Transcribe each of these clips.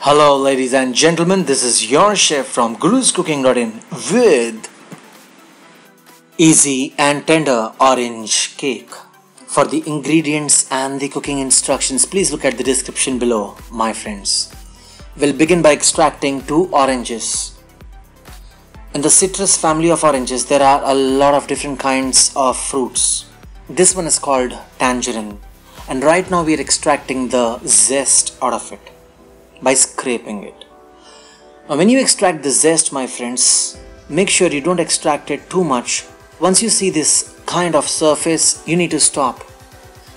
Hello ladies and gentlemen, this is your chef from guruscooking.in with easy and tender orange cake. For the ingredients and the cooking instructions, please look at the description below, my friends. We'll begin by extracting 2 oranges. In the citrus family of oranges, there are a lot of different kinds of fruits. This one is called tangerine, and right now we are extracting the zest out of it by scraping it. Now when you extract the zest, my friends, make sure you don't extract it too much. Once you see this kind of surface, you need to stop,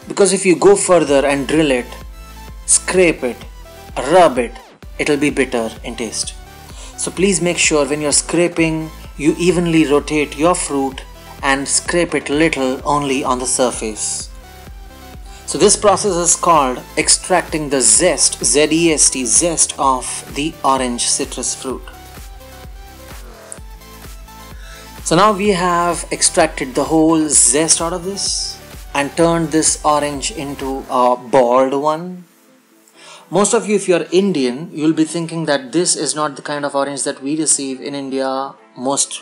because if you go further and drill it, scrape it, rub it, it'll be bitter in taste. So please make sure when you're scraping, you evenly rotate your fruit and scrape it little only on the surface. So this process is called extracting the zest, Z-E-S-T, zest of the orange citrus fruit. So now we have extracted the whole zest out of this and turned this orange into a boiled one. Most of you, if you are Indian, you will be thinking that this is not the kind of orange that we receive in India. Most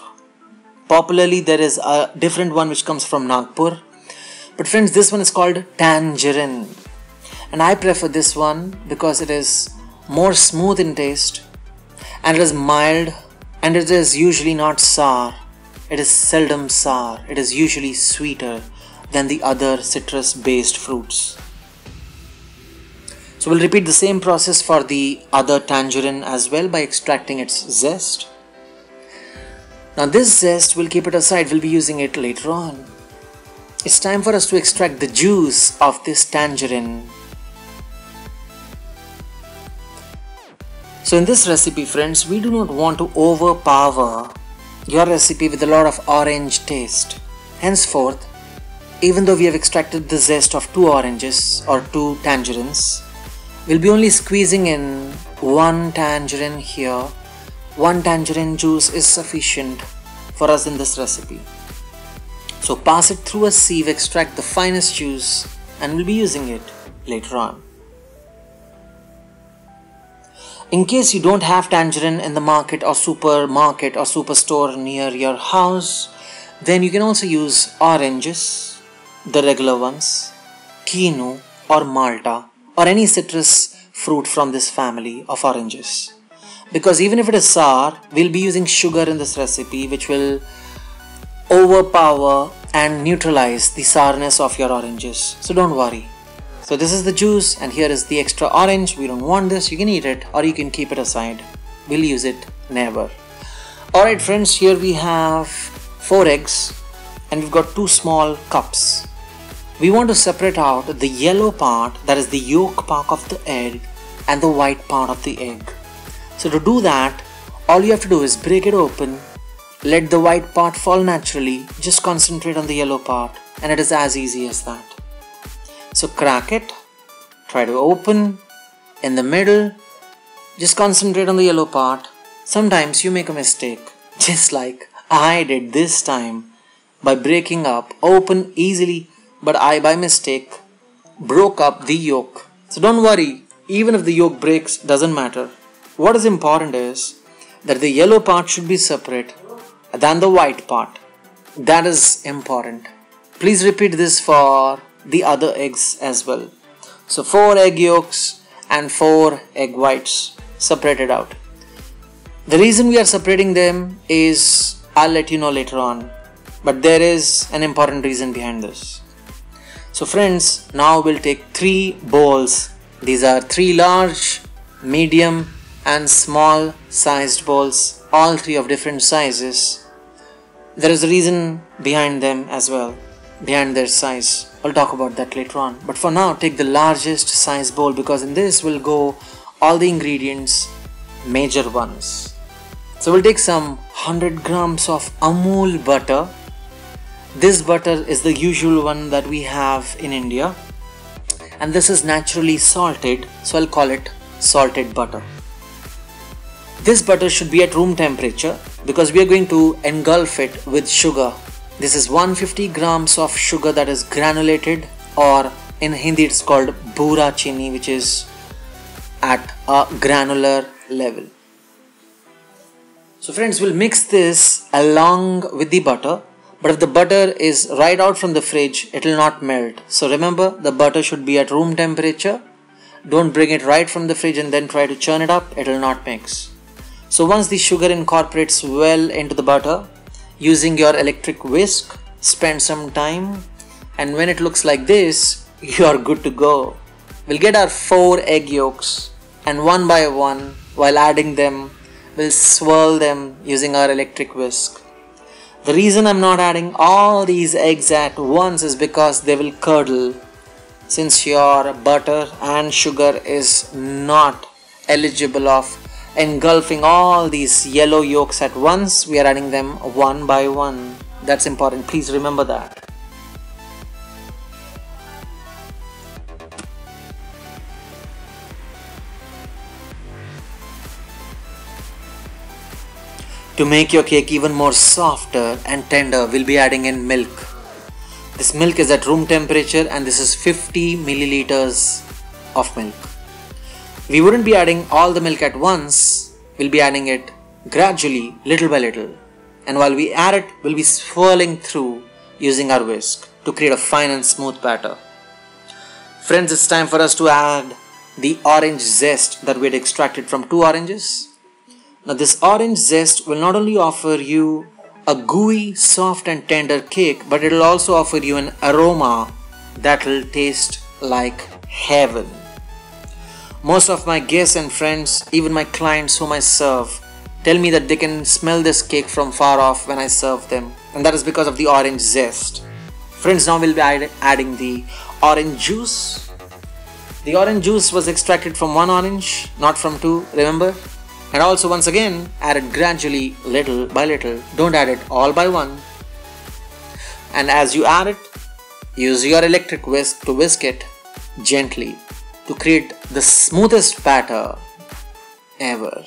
popularly, there is a different one which comes from Nagpur. But friends, this one is called tangerine, and I prefer this one because it is more smooth in taste and it is mild, and it is usually not sour. It is seldom sour. It is usually sweeter than the other citrus based fruits. So we'll repeat the same process for the other tangerine as well by extracting its zest. Now this zest, we'll keep it aside. We'll be using it later on. It's time for us to extract the juice of this tangerine. So in this recipe, friends, we do not want to overpower your recipe with a lot of orange taste. Henceforth, even though we have extracted the zest of 2 oranges or 2 tangerines, we'll be only squeezing in 1 tangerine here. 1 tangerine juice is sufficient for us in this recipe. So pass it through a sieve, extract the finest juice, and we'll be using it later on. In case you don't have tangerine in the market or supermarket or superstore near your house, then you can also use oranges, the regular ones, quinoa or malta, or any citrus fruit from this family of oranges. Because even if it is sour, we'll be using sugar in this recipe, which will overpower and neutralize the sourness of your oranges. So don't worry. So this is the juice, and here is the extra orange. We don't want this. You can eat it or you can keep it aside. We'll use it never. Alright friends, here we have 4 eggs and we've got 2 small cups. We want to separate out the yellow part, that is the yolk part of the egg, and the white part of the egg. So to do that, all you have to do is break it open. Let the white part fall naturally, just concentrate on the yellow part, and it is as easy as that. So crack it, try to open, in the middle, just concentrate on the yellow part. Sometimes you make a mistake, just like I did this time by breaking up, open easily, but I by mistake broke up the yolk. So don't worry, even if the yolk breaks, doesn't matter. What is important is that the yellow part should be separate than the white part. That is important. Please repeat this for the other eggs as well. So 4 egg yolks and 4 egg whites separated out. The reason we are separating them is I'll let you know later on, but there is an important reason behind this. So friends, now we'll take 3 bowls. These are 3 large, medium and small sized bowls, all 3 of different sizes. There is a reason behind them as well, behind their size. I'll talk about that later on. But for now, take the largest size bowl, because in this will go all the ingredients, major ones. So we'll take some 100 grams of Amul butter. This butter is the usual one that we have in India, and this is naturally salted, so I'll call it salted butter. This butter should be at room temperature because we are going to engulf it with sugar. This is 150 grams of sugar that is granulated, or in Hindi it's called bura chini, which is at a granular level. So friends, we'll mix this along with the butter, but if the butter is right out from the fridge, it will not melt. So remember, the butter should be at room temperature. Don't bring it right from the fridge and then try to churn it up, it will not mix. So once the sugar incorporates well into the butter, using your electric whisk, spend some time, and when it looks like this, you are good to go. We'll get our 4 egg yolks, and one by one, while adding them, we'll swirl them using our electric whisk. The reason I'm not adding all these eggs at once is because they will curdle. Since your butter and sugar is not eligible of engulfing all these yellow yolks at once, we are adding them one by one. That's important. Please remember that. To make your cake even more softer and tender, we'll be adding in milk. This milk is at room temperature and this is 50 milliliters of milk. We wouldn't be adding all the milk at once, we'll be adding it gradually, little by little. And while we add it, we'll be swirling through using our whisk to create a fine and smooth batter. Friends, it's time for us to add the orange zest that we had extracted from 2 oranges. Now this orange zest will not only offer you a gooey, soft and tender cake, but it will also offer you an aroma that will taste like heaven. Most of my guests and friends, even my clients whom I serve, tell me that they can smell this cake from far off when I serve them, and that is because of the orange zest. Friends, now we'll be adding the orange juice. The orange juice was extracted from 1 orange, not from 2, remember? And also once again, add it gradually, little by little. Don't add it all by one. And as you add it, use your electric whisk to whisk it gently to create the smoothest batter ever.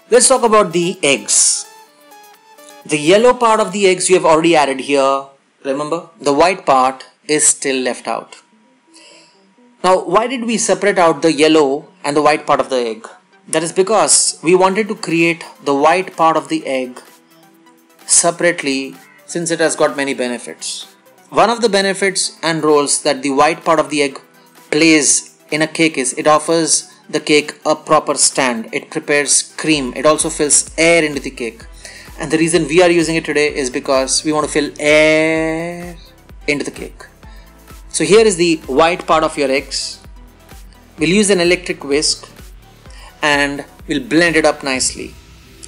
Let's talk about the eggs. The yellow part of the eggs you have already added here. Remember, the white part is still left out. Now, why did we separate out the yellow and the white part of the egg? That is because we wanted to create the white part of the egg separately, since it has got many benefits. One of the benefits and roles that the white part of the egg plays in a cake is it offers the cake a proper stand. It prepares cream. It also fills air into the cake. And the reason we are using it today is because we want to fill air into the cake. So here is the white part of your eggs. We'll use an electric whisk and we'll blend it up nicely.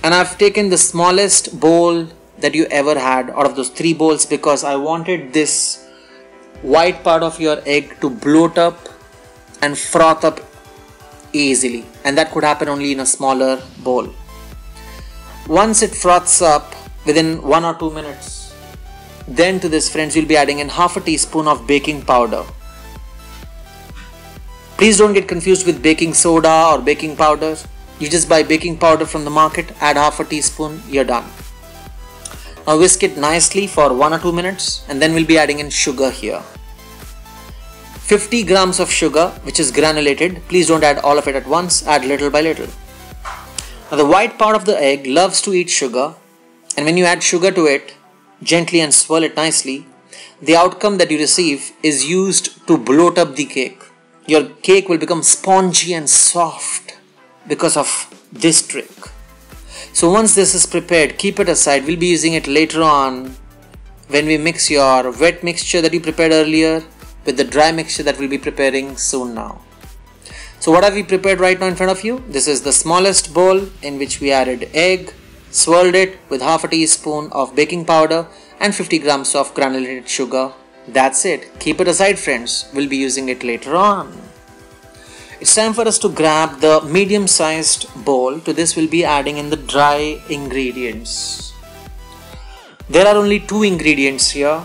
And I've taken the smallest bowl that you ever had out of those 3 bowls because I wanted this white part of your egg to bloat up and froth up easily. And that could happen only in a smaller bowl. Once it froths up within 1 or 2 minutes, then to this, friends, we'll be adding in half a teaspoon of baking powder. Please don't get confused with baking soda or baking powder. You just buy baking powder from the market, add half a teaspoon, you're done. Now whisk it nicely for 1 or 2 minutes and then we'll be adding in sugar here. 50 grams of sugar, which is granulated. Please don't add all of it at once, add little by little. Now the white part of the egg loves to eat sugar, and when you add sugar to it, gently and swirl it nicely, the outcome that you receive is used to bloat up the cake. Your cake will become spongy and soft because of this trick. So once this is prepared, keep it aside. We'll be using it later on when we mix your wet mixture that you prepared earlier with the dry mixture that we'll be preparing soon now. So what have we prepared right now in front of you? This is the smallest bowl in which we added egg, swirled it with half a teaspoon of baking powder and 50 grams of granulated sugar. That's it. Keep it aside, friends. We'll be using it later on. It's time for us to grab the medium-sized bowl. To this we'll be adding in the dry ingredients. There are only 2 ingredients here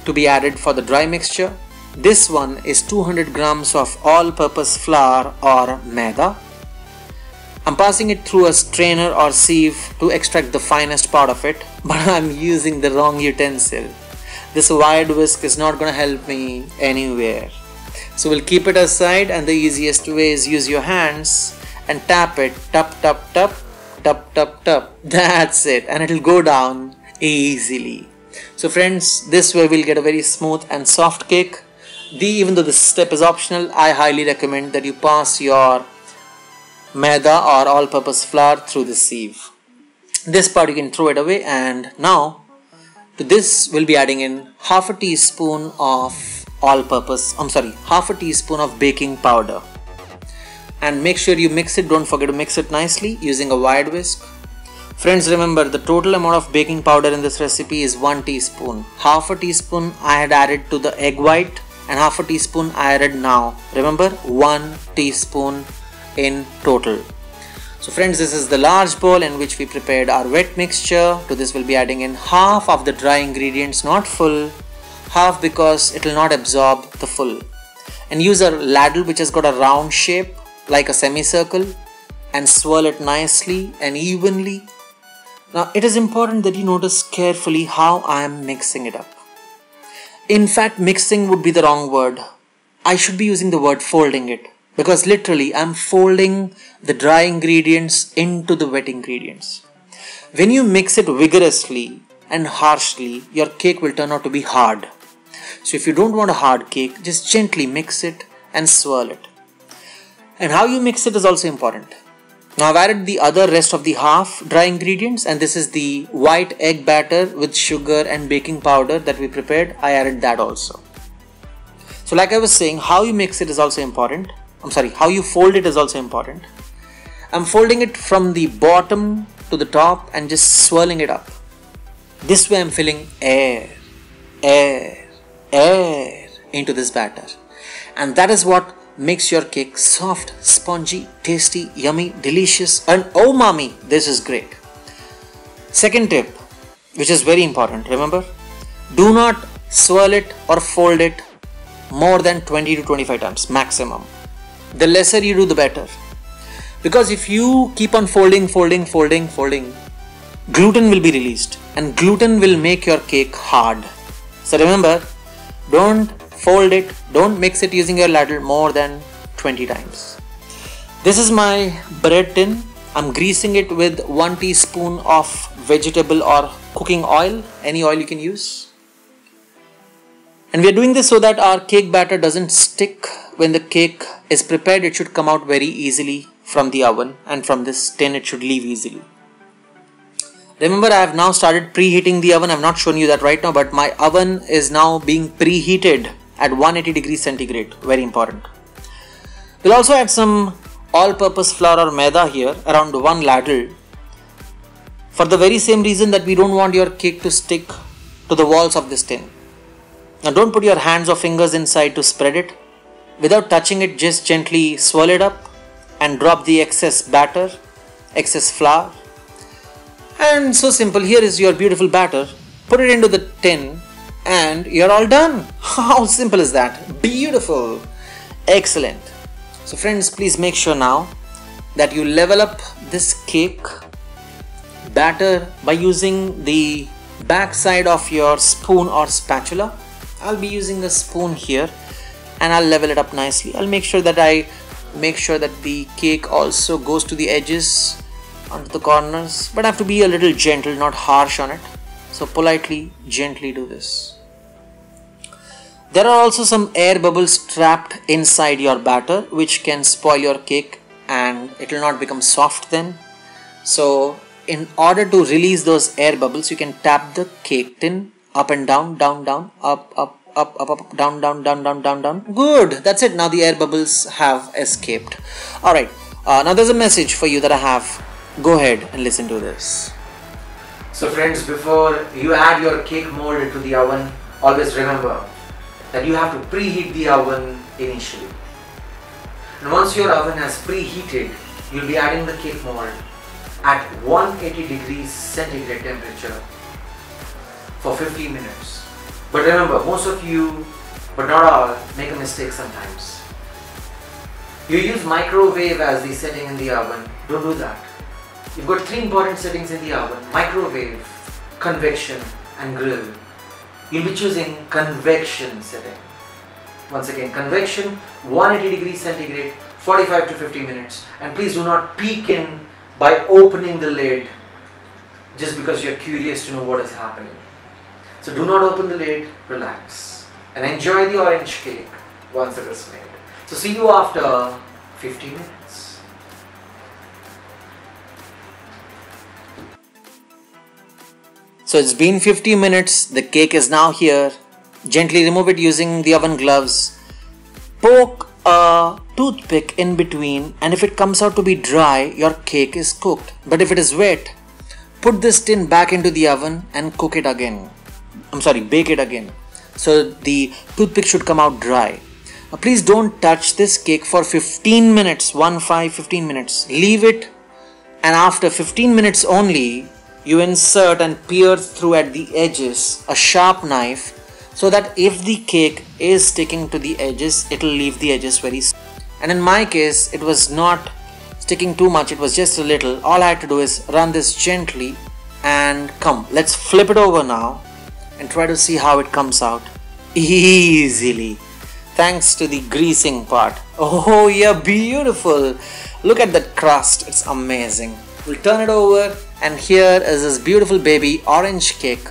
to be added for the dry mixture. This one is 200 grams of all-purpose flour or Maida. I'm passing it through a strainer or sieve to extract the finest part of it, but I'm using the wrong utensil. This wide whisk is not going to help me anywhere. So we'll keep it aside, and the easiest way is use your hands and tap it, tap, tap, tap, tap, tap, tap. That's it, and it'll go down easily. So friends, this way we'll get a very smooth and soft cake. Even though this step is optional, I highly recommend that you pass your Maida or all-purpose flour through the sieve. This part you can throw it away, and now to this we'll be adding in half a teaspoon of half a teaspoon of baking powder. And make sure you mix it, don't forget to mix it nicely using a wide whisk. Friends, remember the total amount of baking powder in this recipe is 1 teaspoon. Half a teaspoon I had added to the egg white and half a teaspoon I added now. Remember, 1 teaspoon in total. So friends, this is the large bowl in which we prepared our wet mixture. To this we'll be adding in half of the dry ingredients, not full, half because it will not absorb the full. And use a ladle which has got a round shape like a semicircle and swirl it nicely and evenly. Now it is important that you notice carefully how I am mixing it up. In fact, mixing would be the wrong word. I should be using the word folding it, because literally I'm folding the dry ingredients into the wet ingredients. When you mix it vigorously and harshly, your cake will turn out to be hard. So if you don't want a hard cake, just gently mix it and swirl it. And how you mix it is also important. Now I've added the other rest of the half dry ingredients, and this is the white egg batter with sugar and baking powder that we prepared. I added that also. So like I was saying, how you mix it is also important. How you fold it is also important. I'm folding it from the bottom to the top and just swirling it up. This way I'm filling air into this batter. And that is what makes your cake soft, spongy, tasty, yummy, delicious, and oh mommy, this is great. Second tip, which is very important, remember, do not swirl it or fold it more than 20 to 25 times maximum. The lesser you do, the better. Because if you keep on folding, gluten will be released, and gluten will make your cake hard. So remember, don't fold it, don't mix it using your ladle more than 20 times. This is my bread tin. I'm greasing it with 1 teaspoon of vegetable or cooking oil, any oil you can use. And we are doing this so that our cake batter doesn't stick. When the cake is prepared, it should come out very easily from the oven, and from this tin it should leave easily. Remember, I have now started preheating the oven. I have not shown you that right now, but my oven is now being preheated at 180 degrees centigrade. Very important. We'll also add some all-purpose flour or maida here, around 1 ladle, for the very same reason that we don't want your cake to stick to the walls of this tin. Now don't put your hands or fingers inside to spread it. Without touching it, just gently swirl it up and drop the excess batter, excess flour. And so simple. Here is your beautiful batter. Put it into the tin and you're all done. How simple is that? Beautiful. Excellent. So friends, please make sure now that you level up this cake batter by using the back side of your spoon or spatula. I'll be using a spoon here and I'll level it up nicely. I'll make sure that the cake also goes to the edges, onto the corners, but I have to be a little gentle, not harsh on it. So politely, gently do this. There are also some air bubbles trapped inside your batter which can spoil your cake and it will not become soft then. So in order to release those air bubbles, you can tap the cake tin up and down, down, down, up, down, down, down, down, down, down. Good. That's it. Now the air bubbles have escaped. Alright. Now there's a message for you that I have. Go ahead and listen to this. So friends, before you add your cake mold into the oven, always remember that you have to preheat the oven initially. And once your oven has preheated, you'll be adding the cake mold at 180 degrees centigrade temperature for 15 minutes. But remember, most of you, but not all, make a mistake sometimes. You use microwave as the setting in the oven, Don't do that. You've got 3 important settings in the oven: microwave, convection and grill. You'll be choosing convection setting. Once again, convection, 180 degrees centigrade, 45 to 50 minutes. And please do not peek in by opening the lid just because you're curious to know what is happening. So do not open the lid, relax and enjoy the orange cake once it is made. So see you after 50 minutes. So it's been 50 minutes, the cake is now here. Gently remove it using the oven gloves. Poke a toothpick in between, and if it comes out to be dry, your cake is cooked. But if it is wet, put this tin back into the oven and cook it again. Bake it again. So the toothpick should come out dry. Now please don't touch this cake for 15 minutes, 15 minutes. Leave it, and after 15 minutes only, you insert and pierce through at the edges a sharp knife, so that if the cake is sticking to the edges, it will leave the edges very soft. And in my case, it was not sticking too much, it was just a little. All I had to do is run this gently, and come, let's flip it over now and try to see how it comes out easily, thanks to the greasing part. Oh yeah, beautiful. Look at that crust, it's amazing. We'll turn it over, and here is this beautiful baby orange cake.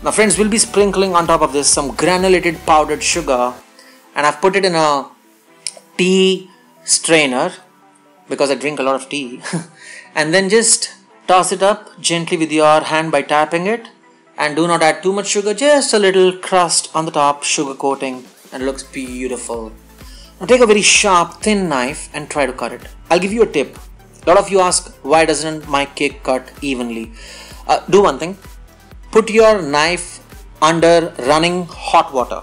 Now friends, we'll be sprinkling on top of this some granulated powdered sugar, and I've put it in a tea strainer because I drink a lot of tea. And then just toss it up gently with your hand by tapping it, and do not add too much sugar, just a little crust on the top, sugar coating, and it looks beautiful. Now take a very sharp thin knife and try to cut it. I'll give you a tip. A lot of you ask, why doesn't my cake cut evenly? Do one thing. Put your knife under running hot water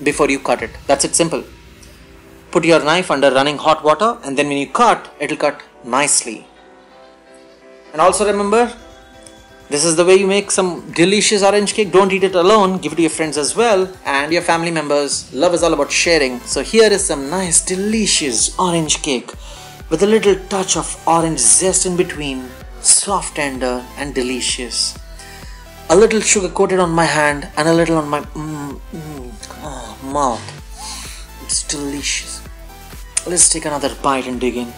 before you cut it. That's it, simple. Put your knife under running hot water, and then when you cut, it'll cut nicely. And also remember, this is the way you make some delicious orange cake. Don't eat it alone, give it to your friends as well and your family members. Love is all about sharing. So here is some nice delicious orange cake with a little touch of orange zest in between, soft, tender and delicious. A little sugar coated on my hand and a little on my mouth. It's delicious. Let's take another bite and dig in.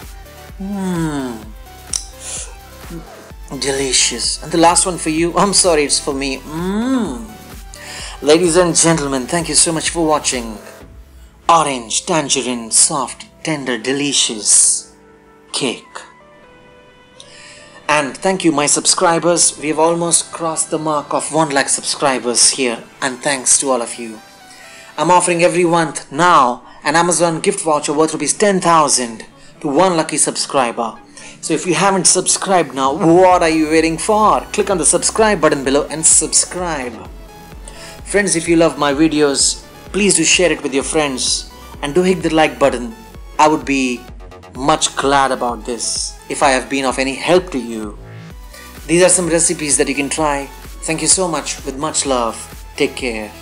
Delicious. And the last one for you. I'm sorry, it's for me. Ladies and gentlemen, thank you so much for watching. Orange, tangerine, soft, tender, delicious cake. And thank you, my subscribers. We have almost crossed the mark of 1 lakh subscribers here, and thanks to all of you. I'm offering every month now an Amazon gift voucher worth ₹10,000 to 1 lucky subscriber. So if you haven't subscribed now, what are you waiting for? Click on the subscribe button below and subscribe. Friends, if you love my videos, please do share it with your friends and do hit the like button. I would be much glad about this if I have been of any help to you. These are some recipes that you can try. Thank you so much. With much love. Take care.